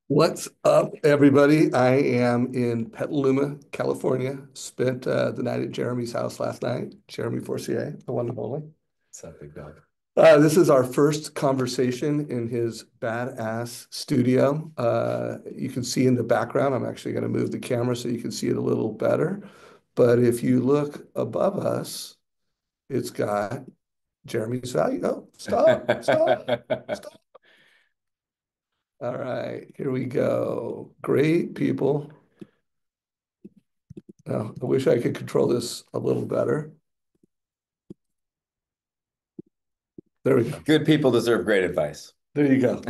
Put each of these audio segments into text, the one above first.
What's up, everybody? I am in Petaluma, California. Spent the night at Jeremy's house last night. Jeremy Forcier, the one and only. What's up, big dog? This is our first conversation in his badass studio. You can see in the background, I'm actually going to move the camera so you can see it a little better. But if you look above us, it's got Jeremy's value. Oh, stop. All right, here we go. Great people. I wish I could control this a little better. There we go. Good people deserve great advice. There you go.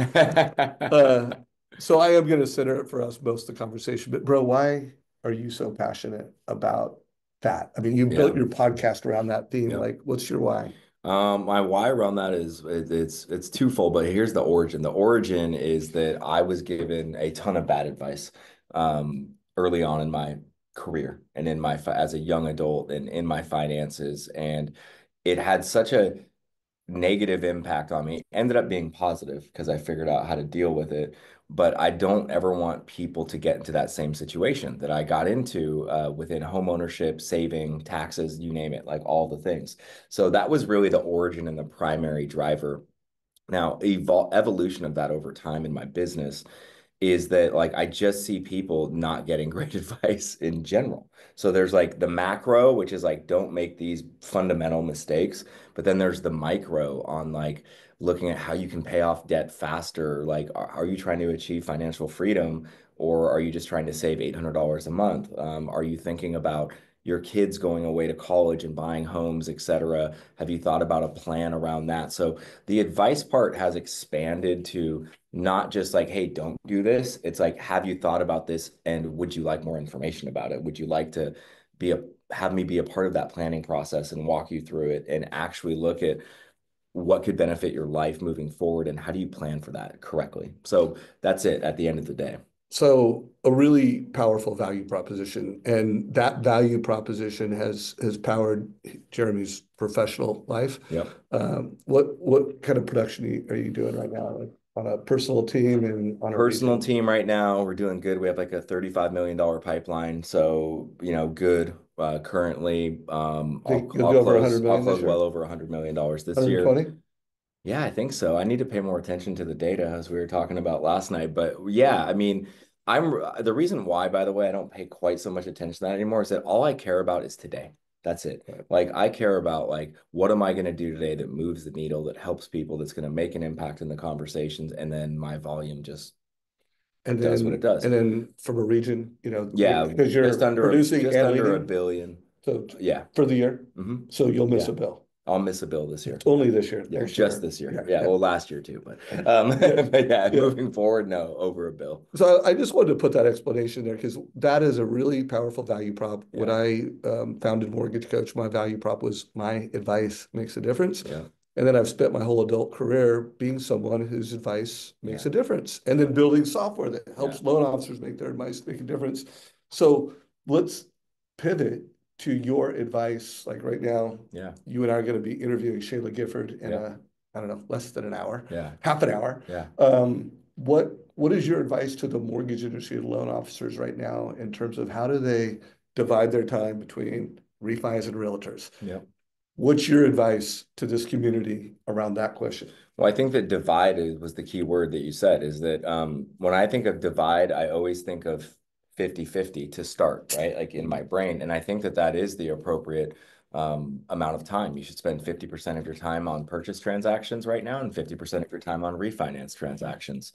So I am going to center it for us most of the conversation, but bro, why are you so passionate about that? I mean, you built Yeah. your podcast around that theme. Yeah. Like, what's your why? My why around that is it's twofold, but here's the origin. The origin is that I was given a ton of bad advice early on in my career and in my as a young adult and in my finances, and it had such a negative impact on me. Ended up being positive because I figured out how to deal with it. But I don't ever want people to get into that same situation that I got into within home ownership, saving, taxes, you name it, like all the things. So that was really the origin and the primary driver. Now, evolution of that over time in my business is that like I just see people not getting great advice in general. So there's like the macro, which is like don't make these fundamental mistakes, but then there's the micro on like looking at how you can pay off debt faster. Like, are you trying to achieve financial freedom or are you just trying to save $800 a month? Are you thinking about your kids going away to college and buying homes, et cetera? Have you thought about a plan around that? So the advice part has expanded to not just like, hey, don't do this. It's like, have you thought about this and would you like more information about it? Would you like to have me be a part of that planning process and walk you through it and actually look at what could benefit your life moving forward and how do you plan for that correctly? So that's it at the end of the day. So a really powerful value proposition, and that value proposition has powered Jeremy's professional life. Yep. What kind of production are you doing right now? Like on a personal team and on a Personal region? team right now, we're doing good. We have like a $35 million pipeline. So, good. Currently, Think you'll do over 100 I'll million this close year? well over $100 million this year. 120? Yeah, I think so. I need to pay more attention to the data as we were talking about last night. But yeah, I mean, I'm the reason why, by the way, I don't pay quite so much attention to that anymore is that all I care about is today. That's it. Right. Like I care about like what am I going to do today that moves the needle, that helps people, that's going to make an impact in the conversations, and then my volume just And does what it then does. and then from a region, Yeah, because you're producing just and under a leading, billion. so Yeah. for the year, Hmm. so you'll miss Yeah. a bill. I'll miss a bill this year. Only this year, Yeah, next just year. this year. Yeah, Yeah, yeah, well, last year too, but yeah, but yeah, yeah. moving forward, no, over a bill. So I just wanted to put that explanation there because that is a really powerful value prop. When Yeah, I founded Mortgage Coach, my value prop was my advice makes a difference. yeah, And then I've spent my whole adult career being someone whose advice makes yeah, a difference, and then building software that yeah, helps loan officers make their advice make a difference. So let's pivot to your advice. Like right now, yeah, you and I are going to be interviewing Shayla Gifford in yeah, I don't know, less than an hour, yeah, half an hour. yeah. What is your advice to the mortgage industry and loan officers right now in terms of how do they divide their time between refis and realtors? Yeah. What's your advice to this community around that question? Well, I think that was the key word that you said, is that when I think of divide, I always think of 50-50 to start, right? Like in my brain. And I think that that is the appropriate amount of time. You should spend 50% of your time on purchase transactions right now and 50% of your time on refinance transactions.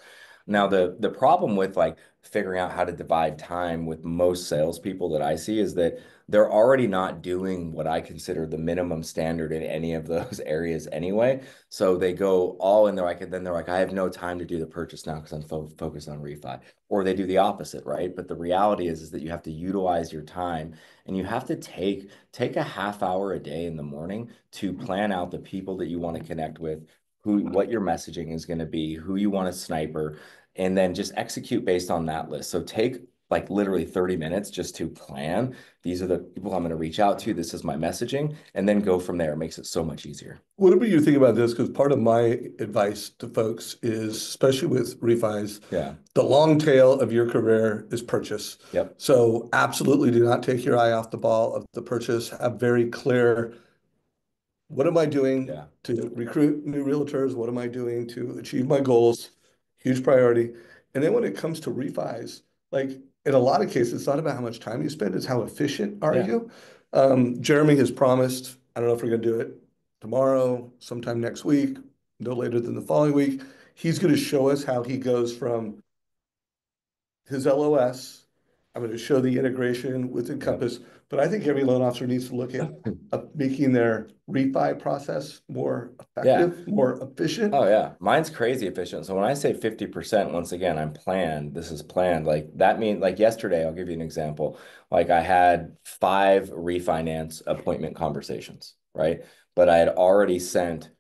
Now, the problem with like figuring out how to divide time with most salespeople that I see is that they're already not doing what I consider the minimum standard in any of those areas anyway. So they go all in there, like, and then they're like, I have no time to do the purchase now because I'm focused on refi. Or they do the opposite, right? But the reality is that you have to utilize your time and you have to take a half hour a day in the morning to plan out the people that you want to connect with, what your messaging is going to be, who you want to sniper, and then just execute based on that list. So take like literally 30 minutes just to plan. These are the people I'm going to reach out to. This is my messaging, and then go from there. It makes it so much easier. What do you think about this? Because part of my advice to folks is, especially with refis, Yeah. the long tail of your career is purchase. Yep. So absolutely do not take your eye off the ball of the purchase. Have very clear, what am I doing Yeah. to recruit new realtors? What am I doing to achieve my goals? Huge priority. And then when it comes to refis, like in a lot of cases, it's not about how much time you spend, it's how efficient are Yeah. you? Jeremy has promised, I don't know if we're going to do it tomorrow, sometime next week, no later than the following week. He's going to show us how he goes from his LOS. I'm going to show the integration with Yep. Encompass, but I think every loan officer needs to look at making their refi process more Yeah. effective, more efficient. Oh yeah, mine's crazy efficient. So when I say 50%, once again, I'm planned. This is planned. Like that means like yesterday, I'll give you an example. Like I had 5 refinance appointment conversations, right? But I had already sent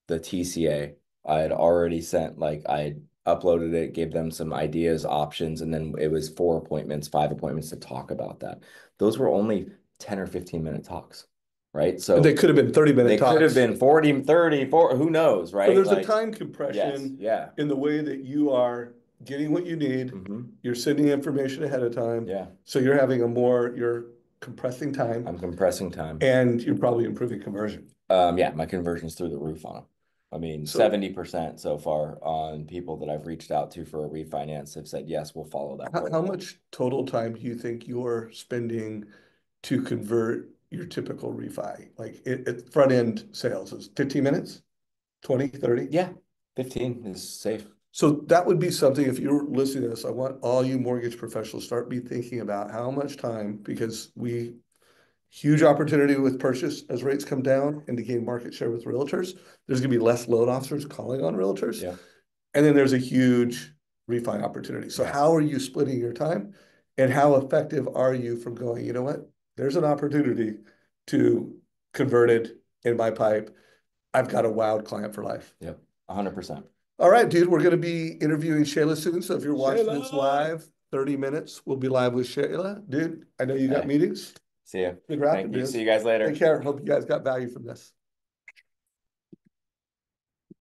the TCA. I had already sent like I had uploaded it, gave them some ideas, options, and then it was 4 appointments, 5 appointments to talk about that. Those were only 10 or 15-minute talks, right? And they So could have been 30-minute they could have talks. been 40, 30, 40, who knows, So right? there's a Like, time yes, compression yeah. in the way that you are getting what you need. You're sending information ahead of time. Yeah. So you're compressing time I'm compressing time. and you're probably improving conversion. Yeah, my conversion's through the roof on them. I mean, So 70% so far on people that I've reached out to for a refinance have said, yes, we'll follow that how protocol. much total time do you think you're spending to convert your typical refi? Like front end sales is 15 minutes, 20, 30? Yeah, 15 is safe. So that would be something, if you're listening to this, I want all you mortgage professionals start be thinking about how much time, because huge opportunity with purchase as rates come down and to gain market share with realtors. There's gonna be less loan officers calling on realtors. Yeah. And then there's a huge refi opportunity. So Yeah. how are you splitting your time? And how effective are you from going, you know what? There's an opportunity to convert it in my pipe. I've got a wowed client for life. Yep. 100%. All right, dude, we're going to be interviewing Shayla soon. So if you're watching Shayla! this live, 30 minutes, we'll be live with Shayla. Dude, I know you got Hey, meetings. see ya. Good rapping, Thank you. dude. See you guys later. Take care. Hope you guys got value from this.